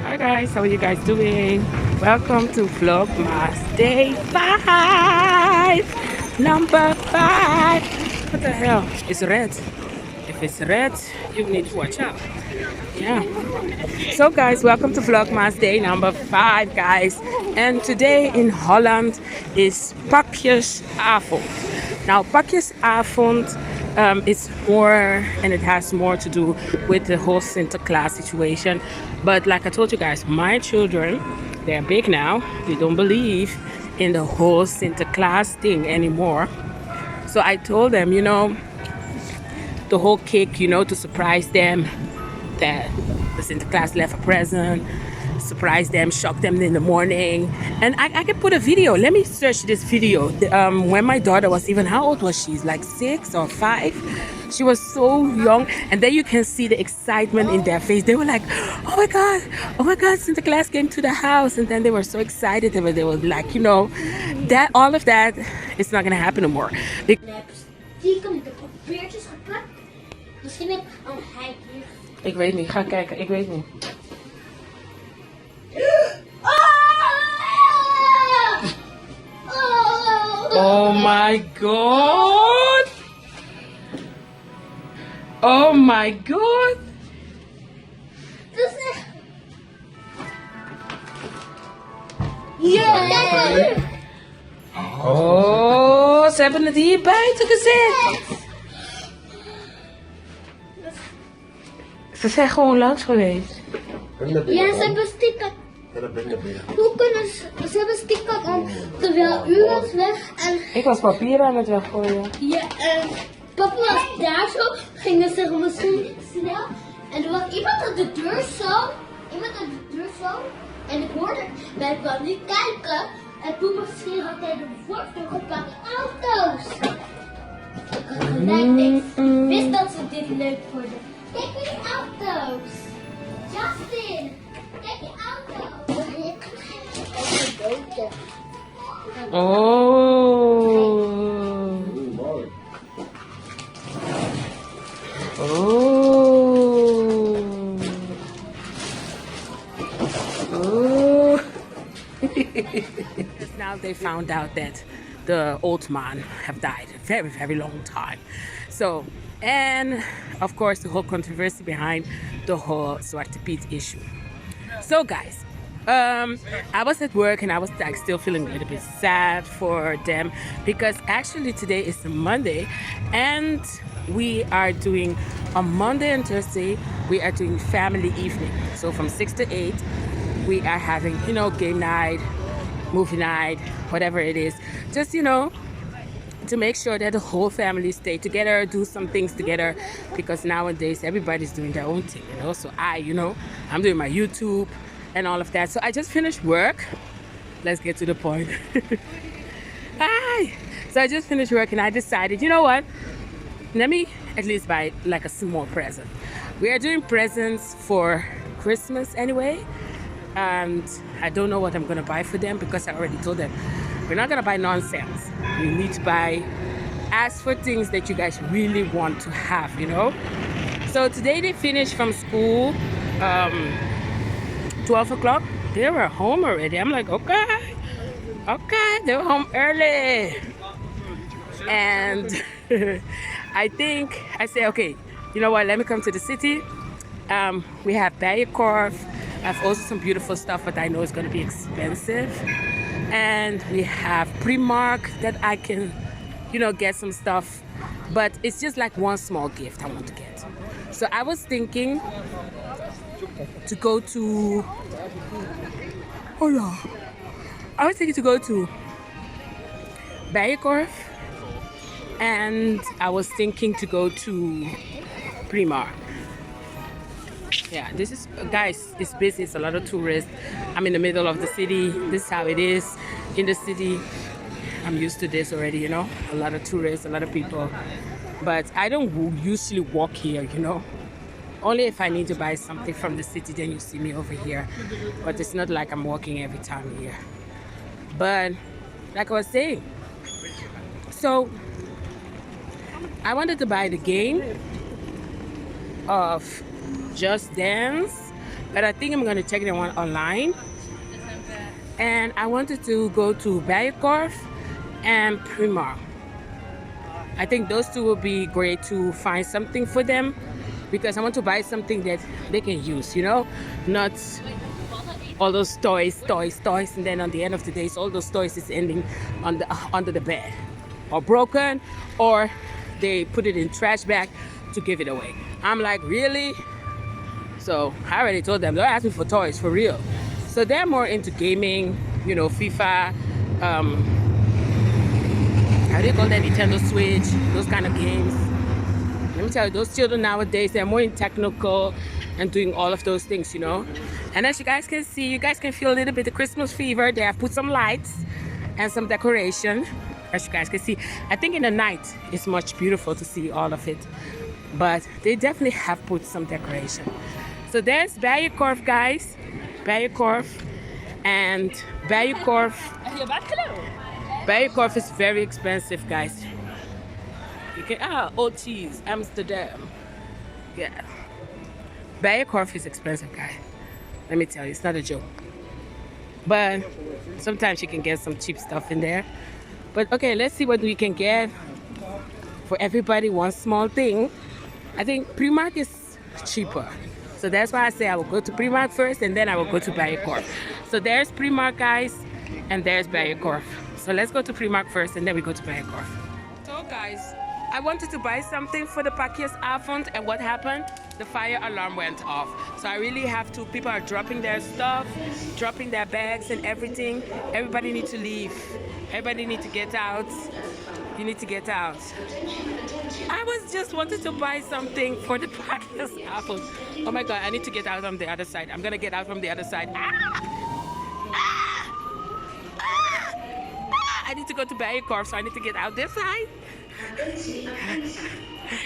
Hi guys, how are you guys doing? Welcome to Vlogmas Day 5! Number 5! What the hell? It's red. If it's red, you need to watch out. Yeah. So guys, welcome to Vlogmas Day number 5, guys. And today in Holland is Pakjesavond. Now, Pakjesavond is more, and it has more to do with the whole Sinterklaas situation. But like I told you guys, my children, they're big now. They don't believe in the whole Sinterklaas thing anymore. So I told them, the whole cake, to surprise them, that the Sinterklaas left a present, surprise them, shock them in the morning. And I can put a video. Let me search this video. When my daughter was even, how old was she? Like 6 or 5. She was so young, and then you can see the excitement in their face. They were like, oh my god, Sinterklaas came to the house. And then they were so excited. They were like, that all of that is not gonna happen anymore. Misschien heb ik een hij hier. Ik weet niet, ga kijken, ik weet niet. Oh my god! Oh my god! Dat is echt... Yeah! Oh, ze hebben het hier buiten gezet. Ze zijn gewoon langs geweest. Ja, ze hebben sticker. Hoe kunnen ze hebben sticker om terwijl u was weg en... Ik was papier aan het weggooien. Ja, en papa was daar zo, gingen ze misschien snel. En er was iemand aan de deur zo. En ik hoorde, maar ik kwam niet kijken. En toen misschien had hij de voordeur gepakt auto's. Ik had gelijk, ik wist dat ze dit leuk vonden. Kijk die auto's. Justin, kijk die auto's. Oh. Oh. Oh. Now they found out that the old man have died a very, very long time. So, and of course the whole controversy behind the whole Zwarte Piet issue. So guys, I was at work and I was like still feeling a little bit sad for them because actually today is a Monday and we are doing on Monday and Thursday we are doing family evening. So from 6 to 8 we are having game night, movie night, whatever it is, just to make sure that the whole family stay together, do some things together, because nowadays everybody's doing their own thing, So I'm doing my YouTube and all of that. So I just finished work. Let's get to the point. Hi. So I just finished work and I decided, you know what? Let me at least buy like a small present. We are doing presents for Christmas anyway. And I don't know what I'm gonna buy for them because I already told them we're not gonna buy nonsense. We need to ask for things that you guys really want to have, So today they finished from school 12 o'clock. They were home already. I'm like, okay, they were home early. And I say, okay, you know what, let me come to the city. We have Bijenkorf. I have also some beautiful stuff, but I know it's going to be expensive. And we have Primark that I can, get some stuff. But it's just like one small gift I want to get. So I was thinking to go to... Hold on. I was thinking to go to Bijenkorf. And I was thinking to go to Primark. Yeah, this is, guys, it's busy. It's a lot of tourists. I'm in the middle of the city. This is how it is in the city. I'm used to this already, A lot of tourists, a lot of people. But I don't usually walk here, Only if I need to buy something from the city, then you see me over here. But it's not like I'm walking every time here. But like I was saying, so I wanted to buy the game of Just Dance but I think I'm gonna check that one online. And I wanted to go to Bijenkorf and Primark. I think those two will be great to find something for them, because I want to buy something that they can use, you know, not all those toys, and then on the end of the day, all those toys is ending on the under the bed, or broken, or they put it in trash bag to give it away. I'm like, really? So I already told them, don't ask me for toys, for real. So they're more into gaming, you know, FIFA, how do you call that, Nintendo Switch, those kind of games. Let me tell you, those children nowadays, they're more in technical and doing all of those things, you know. And as you guys can see, you guys can feel a little bit of Christmas fever. They have put some lights and some decoration, as you guys can see. I think in the night, it's much beautiful to see all of it. But they definitely have put some decoration. So there's Bijenkorf, guys. Bijenkorf. And Bijenkorf is very expensive, guys. You can old cheese, Amsterdam. Yeah. Bijenkorf is expensive, guys. Let me tell you, it's not a joke. But sometimes you can get some cheap stuff in there. But okay, let's see what we can get for everybody. One small thing. I think Primark is cheaper. So that's why I say I will go to Primark first and then I will go to Bijenkorf. So there's Primark, guys, and there's Bijenkorf. So let's go to Primark first and then we go to Bijenkorf. So guys, I wanted to buy something for the Pakjesavond, and what happened? The fire alarm went off. So I really have to, people are dropping their stuff, dropping their bags and everything. Everybody needs to leave. Everybody needs to get out. You need to get out. I was just wanted to buy something for the Pakjesavond. Oh my God, I need to get out on the other side. I'm gonna get out from the other side. I need to go to Bijenkorf, so I need to get out this side.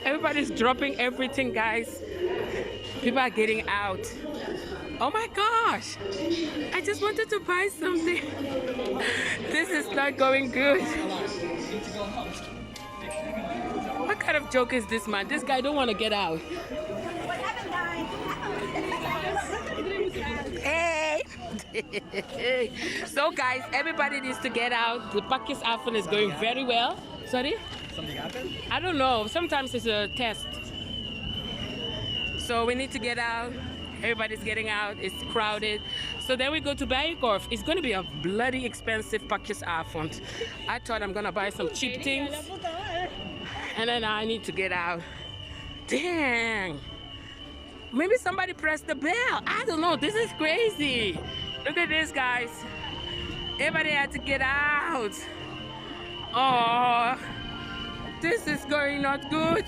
Everybody's dropping everything, guys. People are getting out. Oh my gosh, I just wanted to buy something. This is not going good. What kind of joke is this, man? This guy don't want to get out. Hey. So guys, everybody needs to get out. The Pakjesavond is going very well. Sorry? Something happened? I don't know. Sometimes it's a test. So we need to get out. Everybody's getting out. It's crowded. So then we go to Bijenkorf. It's going to be a bloody expensive Pakjesavond. I thought I'm going to buy some cheap things. And then I need to get out. Dang. Maybe somebody pressed the bell. I don't know. This is crazy. Look at this, guys. Everybody had to get out. Oh, this is going not good.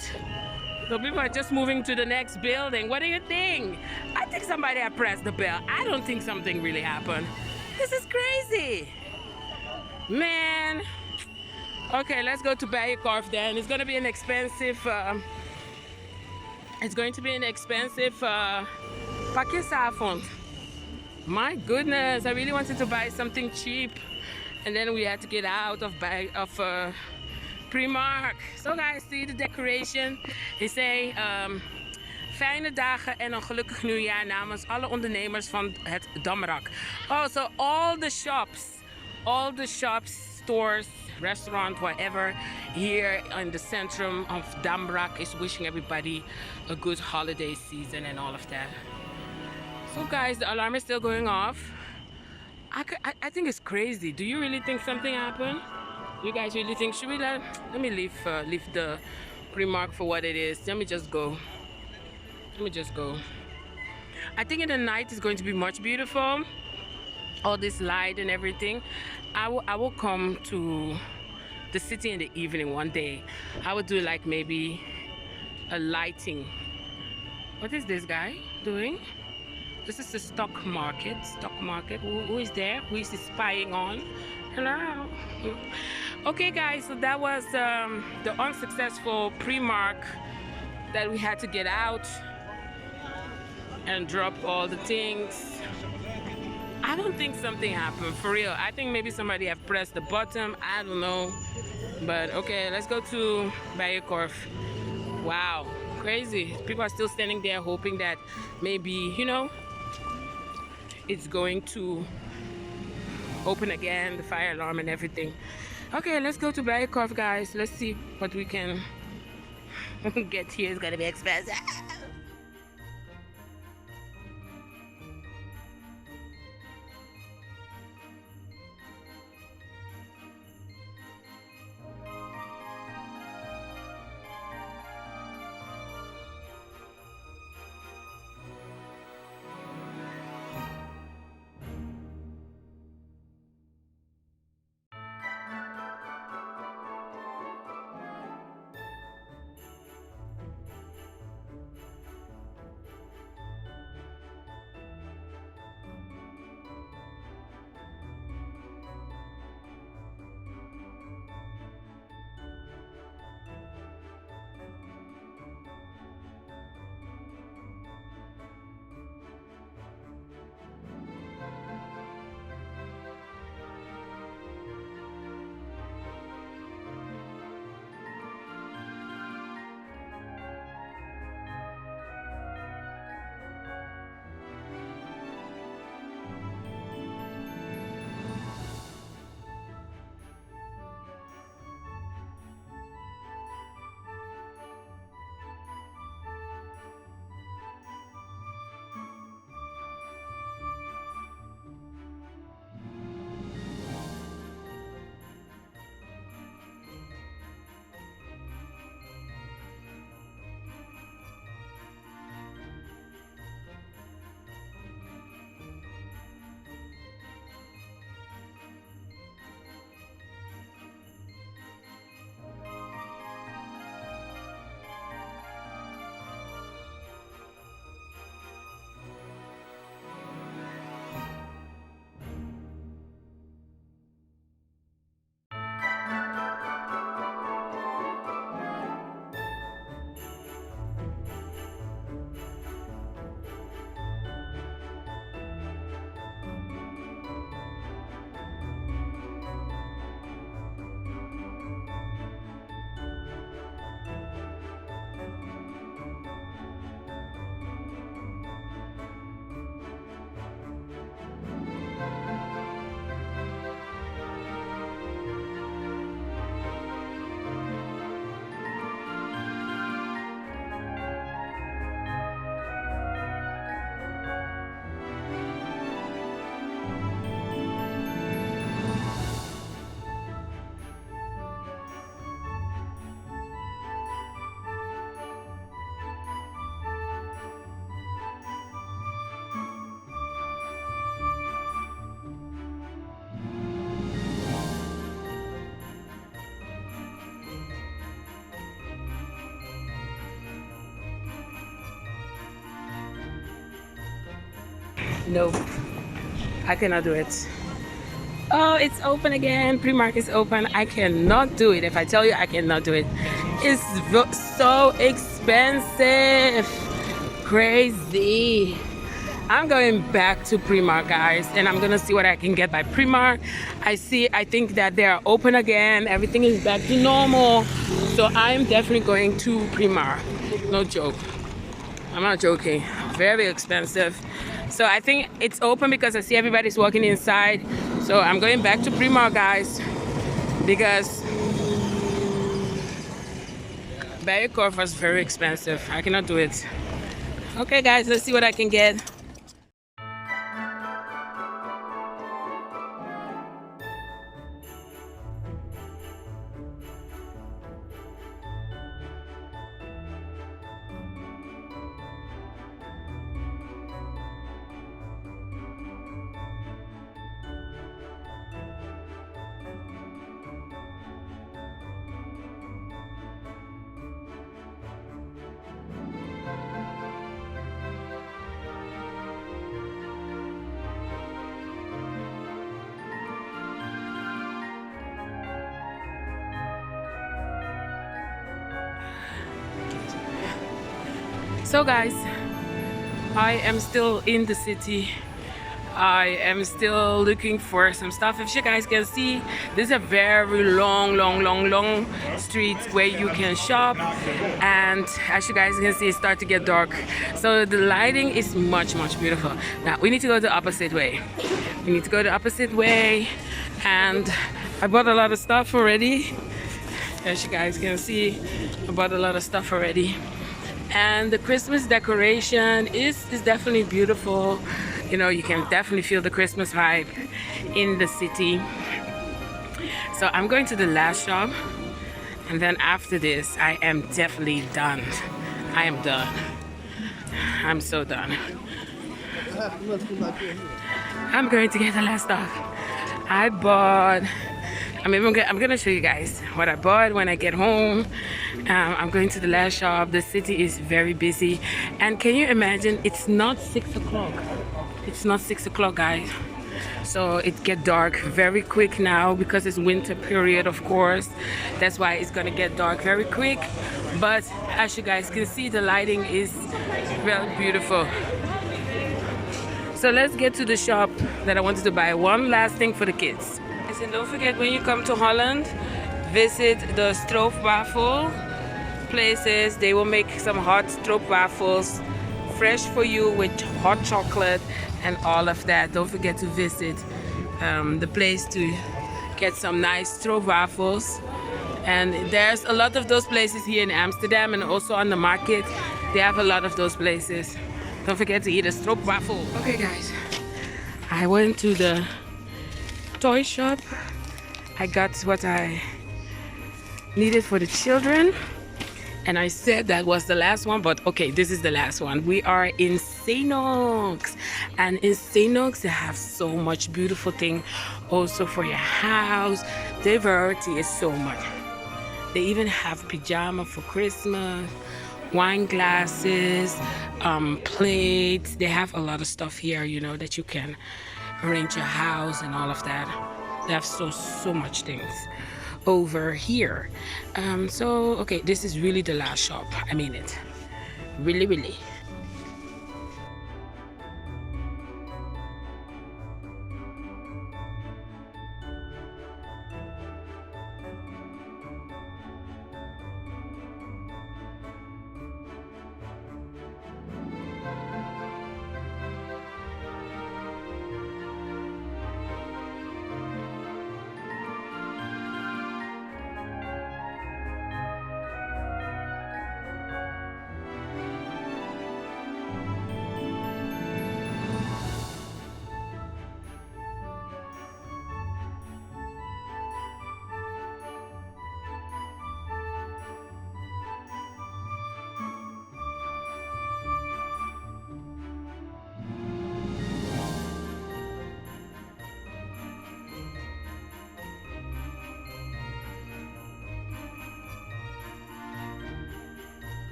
So people are just moving to the next building. What do you think? I think somebody had pressed the bell. I don't think something really happened. This is crazy. Man. Okay, let's go to Bijenkorf then. It's going to be an expensive... Pakjesavond. My goodness, I really wanted to buy something cheap. And then we had to get out of Primark. So guys, see the decoration. They say fijne dagen en een gelukkig nieuwjaar namens alle ondernemers van het Damrak. Oh, so all the shops, stores, restaurant, whatever, here in the centrum of Damrak is wishing everybody a good holiday season and all of that. So guys, the alarm is still going off. I think it's crazy. Do you really think something happened? You guys really think, should we let me leave the Primark for what it is. Let me just go. I think in the night it's going to be much beautiful. All this light and everything. I will come to the city in the evening one day. I would do like maybe a lighting. What is this guy doing? This is the stock market. Who is there? Who is he spying on? Hello. Okay guys, so that was the unsuccessful Primark that we had to get out and drop all the things. I don't think something happened, for real. I think maybe somebody have pressed the button. I don't know. But okay, let's go to Bijenkorf. Wow, crazy. People are still standing there hoping that maybe, you know, it's going to open again, the fire alarm and everything. Okay, let's go to Bijenkorf, guys. Let's see what we can get here. It's gonna be expensive. Nope, I cannot do it. Oh, it's open again. Primark is open. I cannot do it. If I tell you, I cannot do it. It's so expensive. Crazy. I'm going back to Primark, guys, and I'm gonna see what I can get by Primark. I think that they are open again. Everything is back to normal. So I'm definitely going to Primark. No joke. I'm not joking. Very expensive. So I think it's open because I see everybody's walking inside. So I'm going back to Primark, guys, because Bijenkorf was very expensive. I cannot do it. Okay, guys, let's see what I can get. So guys, I am still in the city. I am still looking for some stuff. If you guys can see, this is a very long street where you can shop, and as you guys can see, it's starting to get dark, so the lighting is much beautiful. Now we need to go the opposite way. We need to go the opposite way, and I bought a lot of stuff already. As you guys can see, I bought a lot of stuff already, and the Christmas decoration is definitely beautiful. You know, you can definitely feel the Christmas vibe in the city. So I'm going to the last shop, and then after this I am definitely done. I am done. I'm so done. I'm going to get the last stuff. I bought, I'm gonna show you guys what I bought when I get home. I'm going to the last shop. The city is very busy, and can you imagine, it's not 6 o'clock. It's not 6 o'clock, guys. So it get dark very quick now because it's winter period, of course. That's why it's gonna get dark very quick. But as you guys can see, the lighting is very beautiful. So let's get to the shop that I wanted to buy one last thing for the kids. And don't forget, when you come to Holland, visit the stroopwafel places. They will make some hot stroopwafels fresh for you with hot chocolate and all of that. Don't forget to visit the place to get some nice stroopwafels. And there's a lot of those places here in Amsterdam, and also on the market they have a lot of those places. Don't forget to eat a stroopwafel. Okay guys, I went to the toy shop. I got what I needed for the children, and I said that was the last one, but okay, this is the last one. We are in Senox, and in Senox they have so much beautiful thing also for your house. The variety is so much. They even have pajama for Christmas, wine glasses, plates. They have a lot of stuff here, you know, that you can arrange your house and all of that. They have so much things over here. So okay, this is really the last shop. I mean it, really.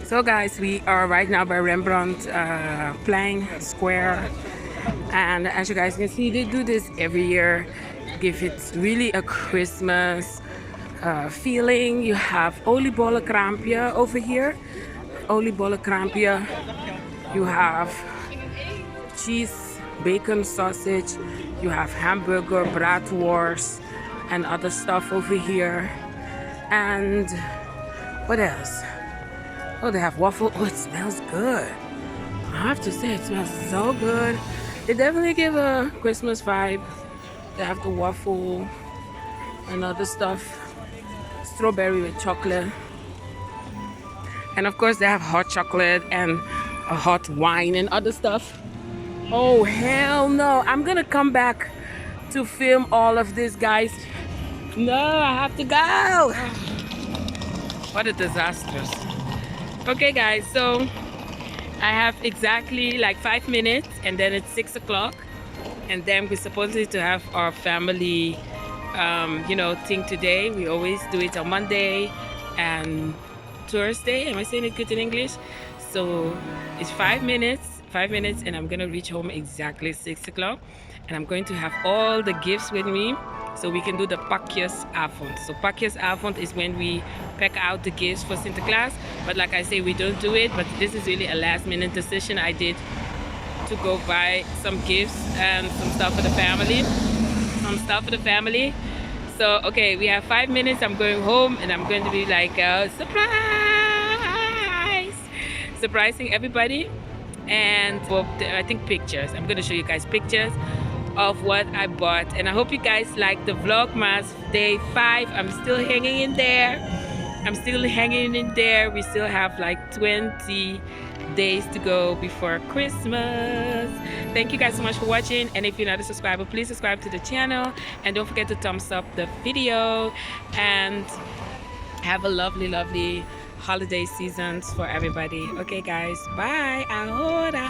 So guys, we are right now by Rembrandt Plein Square, and as you guys can see, they do this every year to give it really a Christmas feeling. You have oliebollenkraampje over here, oliebollenkraampje. You have cheese, bacon, sausage. You have hamburger, bratwurst, and other stuff over here. And what else? Oh, they have waffle. Oh, it smells good. I have to say, it smells so good. They definitely give a Christmas vibe. They have the waffle and other stuff. Strawberry with chocolate. And of course, they have hot chocolate and a hot wine and other stuff. Oh, hell no. I'm gonna come back to film all of this, guys. No, I have to go. What a disaster. Okay guys, so I have exactly like 5 minutes, and then it's 6 o'clock, and then we're supposed to have our family, thing today. We always do it on Monday and Thursday. Am I saying it good in English? So it's 5 minutes, and I'm gonna reach home exactly 6 o'clock, and I'm going to have all the gifts with me, so we can do the Pakjesavond. So Pakjesavond is when we pack out the gifts for Sinterklaas. But like I say, we don't do it. But this is really a last-minute decision I did to go buy some gifts and some stuff for the family. So okay, we have 5 minutes. I'm going home, and I'm going to be like surprising everybody. And for I think pictures. I'm going to show you guys pictures of what I bought, and I hope you guys like the Vlogmas day 5. I'm still hanging in there. We still have like 20 days to go before Christmas. Thank you guys so much for watching, and if you're not a subscriber, please subscribe to the channel, and don't forget to thumbs up the video, and have a lovely holiday seasons for everybody. Okay guys, bye. Ahora.